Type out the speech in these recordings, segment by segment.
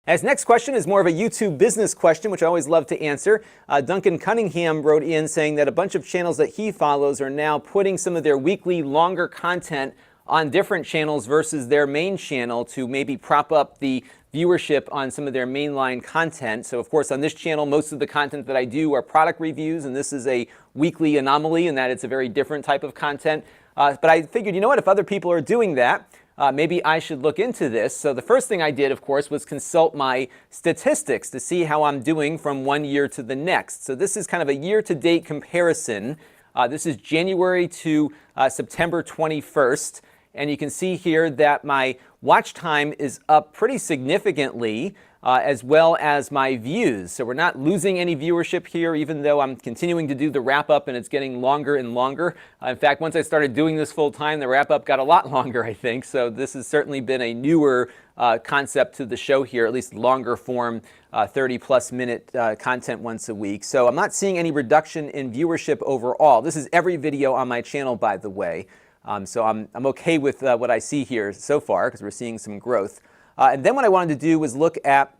His next question is more of a YouTube business question, which I always love to answer. Duncan Cunningham wrote in saying that a bunch of channels that he follows are now putting some of their weekly longer content on different channels versus their main channel to maybe prop up the viewership on some of their mainline content. So of course on this channel, most of the content that I do are product reviews, and this is a weekly anomaly in that it's a very different type of content. But I figured, you know what, if other people are doing that, maybe I should look into this. So the first thing I did, of course, was consult my statistics to see how I'm doing from one year to the next. So this is kind of a year-to-date comparison. This is January to September 21st. And you can see here that my watch time is up pretty significantly, as well as my views. So we're not losing any viewership here, even though I'm continuing to do the wrap-up and it's getting longer and longer. In fact, once I started doing this full time, the wrap-up got a lot longer, I think. So this has certainly been a newer concept to the show here, at least longer form, 30-plus minute content once a week. So I'm not seeing any reduction in viewership overall. This is every video on my channel, by the way. So I'm okay with what I see here so far because we're seeing some growth. And then what I wanted to do was look at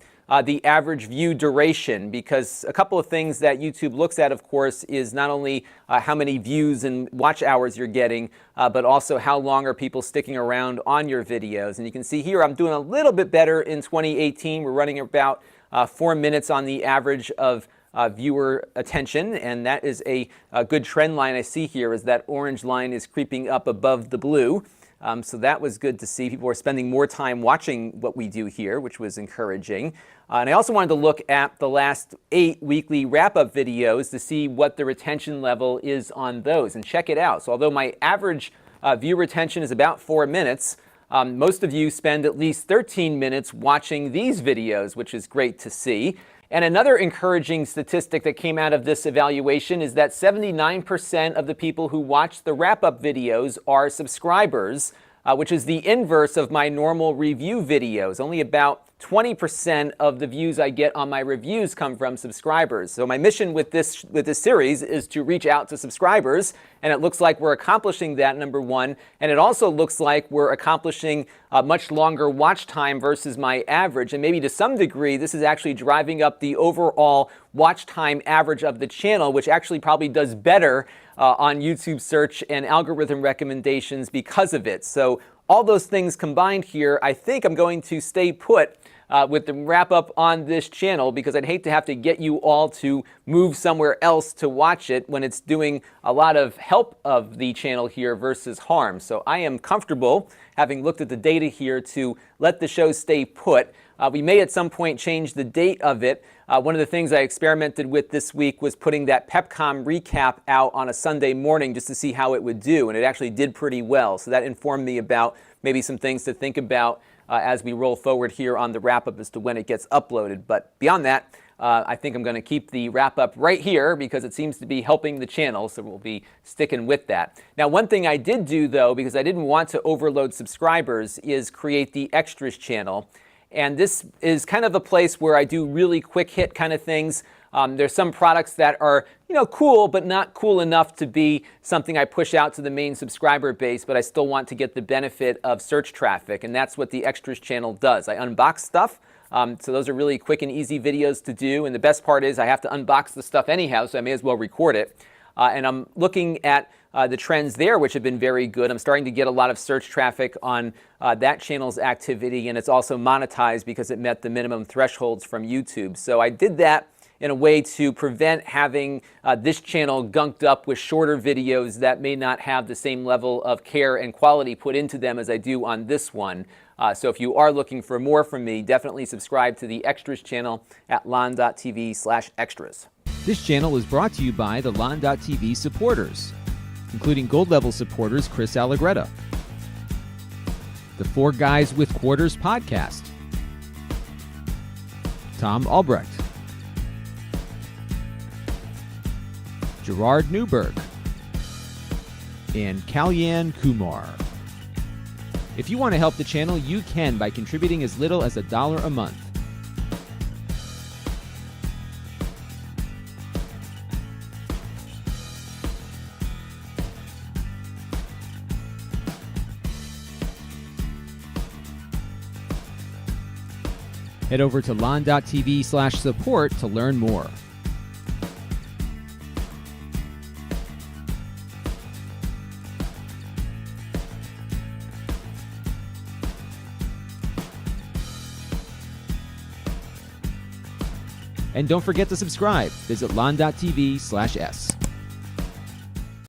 the average view duration, because a couple of things that YouTube looks at, of course, is not only how many views and watch hours you're getting, but also how long are people sticking around on your videos. And you can see here I'm doing a little bit better in 2018. We're running about 4 minutes on the average of viewer attention, and that is a good trend line I see here, is that orange line is creeping up above the blue. So that was good to see. People are spending more time watching what we do here, which was encouraging. And I also wanted to look at the last 8 weekly wrap-up videos to see what the retention level is on those, and check it out. So although my average view retention is about 4 minutes, most of you spend at least 13 minutes watching these videos, which is great to see. And another encouraging statistic that came out of this evaluation is that 79% of the people who watch the wrap-up videos are subscribers, which is the inverse of my normal review videos. Only about 20% of the views I get on my reviews come from subscribers. So my mission with this series is to reach out to subscribers, and it looks like we're accomplishing that, number one. And it also looks like we're accomplishing much longer watch time versus my average. And maybe to some degree, this is actually driving up the overall watch time average of the channel, which actually probably does better on YouTube search and algorithm recommendations because of it. So all those things combined here, I think I'm going to stay put with the wrap-up on this channel, because I'd hate to have to get you all to move somewhere else to watch it when it's doing a lot of help of the channel here versus harm. So I am comfortable, having looked at the data here, to let the show stay put. We may at some point change the date of it. One of the things I experimented with this week was putting that PepCom recap out on a Sunday morning just to see how it would do, and it actually did pretty well. So that informed me about maybe some things to think about as we roll forward here on the wrap-up as to when it gets uploaded. But beyond that, I think I'm going to keep the wrap-up right here because it seems to be helping the channel, so we'll be sticking with that. Now, one thing I did do, though, because I didn't want to overload subscribers, is create the Extras channel. And this is kind of a place where I do really quick hit kind of things. There's some products that are, cool, but not cool enough to be something I push out to the main subscriber base, but I still want to get the benefit of search traffic, and that's what the Extras channel does. I unbox stuff, so those are really quick and easy videos to do, and the best part is I have to unbox the stuff anyhow, so I may as well record it. And I'm looking at the trends there, which have been very good. I'm starting to get a lot of search traffic on that channel's activity, and it's also monetized because it met the minimum thresholds from YouTube. So I did that in a way to prevent having this channel gunked up with shorter videos that may not have the same level of care and quality put into them as I do on this one. So if you are looking for more from me, definitely subscribe to the Extras channel at Lon.TV/extras. This channel is brought to you by the Lon.TV supporters, including gold level supporters Chris Allegretta, the Four Guys with Quarters podcast, Tom Albrecht, Gerard Newberg, and Kalyan Kumar. If you want to help the channel, you can by contributing as little as $1 a month. Head over to Lon.TV/support to learn more. And don't forget to subscribe. Visit Lon.TV/s.